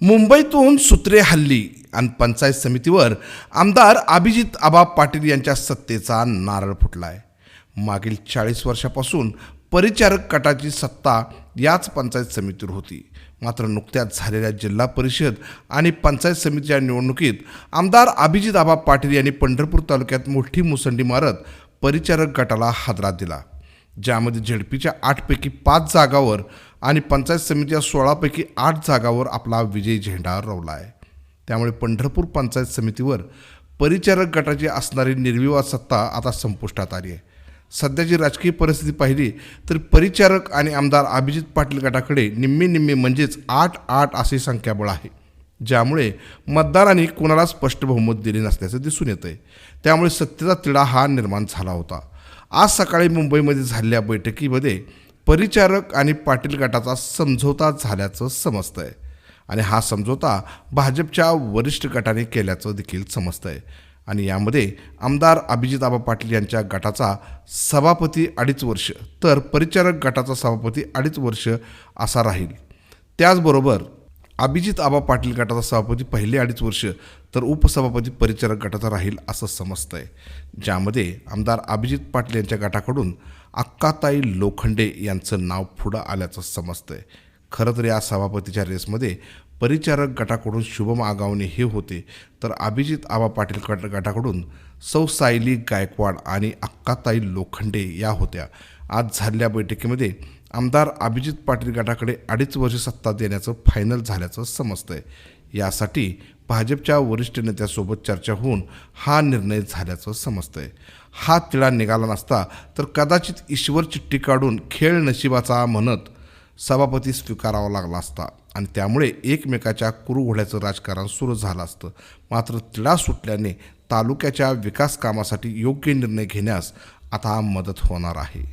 मुंबईतून सूत्रे हल्ली आणि पंचायत समितीवर आमदार अभिजित आबा पाटील यांच्या सत्तेचा नारळ फुटलाय। मागील 40 वर्षापासून परिचारक गटाची सत्ता याच पंचायत समितीवर होती। मात्र नुकत्याच झालेल्या जिल्हा परिषद आणि पंचायत समितीच्या निवडणुकीत आमदार अभिजित आबा पाटील यांनी पंढरपूर तालुक्यात मोठी मुसंडी मारत परिचारक गटाला हादरा दिला, ज्यामध्ये झेडपीच्या 8 पैकी 5 जागावर आणि पंचायत समितीच्या 16 पैकी 8 जागावर आपला विजयी झेंडा रोवला आहे। त्यामुळे पंढरपूर पंचायत समितीवर परिचारक गटाची असणारी निर्विवाद सत्ता आता संपुष्टात आली आहे। सध्याची राजकीय परिस्थिती पाहिली तर परिचारक आणि आमदार अभिजित पाटील गटाकडे निम्मी म्हणजेच 8-8 अशी संख्याबळ आहे, ज्यामुळे मतदारांनी कोणाला स्पष्ट बहुमत दिले नसल्याचं दिसून येतंय। त्यामुळे सत्तेचा तिढा हा निर्माण झाला होता। आज सकाळी मुंबईमध्ये झालेल्या बैठकीमध्ये परिचारक आणि पाटील गटाचा समझोता झाल्याचं समजतंय आणि हा समझोता भाजपच्या वरिष्ठ गटाने केल्याचं देखील समजतंय आणि यामध्ये आमदार अभिजित आबा पाटील यांच्या गटाचा सभापती 2.5 वर्ष तर परिचारक गटाचा सभापती 2.5 वर्ष असा राहील। त्याचबरोबर अभिजित आबा पाटील गटाचा सभापती पहिले 2.5 वर्ष तर उपसभापती परिचारक गटाचा राहील असं समजतंय, ज्यामध्ये आमदार अभिजित पाटील यांच्या गटाकडून अक्काताई लोखंडे यांचं नाव पुढं आल्याचं समजतंय। खरं तर या सभापतीच्या रेसमध्ये परिचारक गटाकडून शुभम आगावणे हे होते, तर अभिजित आबा पाटील गटाकडून सौ सायली गायकवाड आणि अक्काताई लोखंडे या होत्या। आज झालेल्या बैठकीमध्ये आमदार अभिजित पाटील गटाकडे 2.5 वर्ष सत्ता देण्याचं फायनल झाल्याचं समजतंय। यासाठी भाजपच्या वरिष्ठ नेत्यासोबत चर्चा होऊन हा निर्णय झाल्याचं समजतंय। हा तिढा निघाला नसता तर कदाचित ईश्वर चिठ्ठी काढून खेळ नशिबाचा म्हणत सभापती स्वीकारावा लागला असता आणि त्यामुळे एकमेकाच्या कुरुघोड्याचं राजकारण सुरू झालं असतं। मात्र तिढा सुटल्याने तालुक्याच्या विकास कामासाठी योग्य निर्णय घेण्यास आता मदत होणार आहे।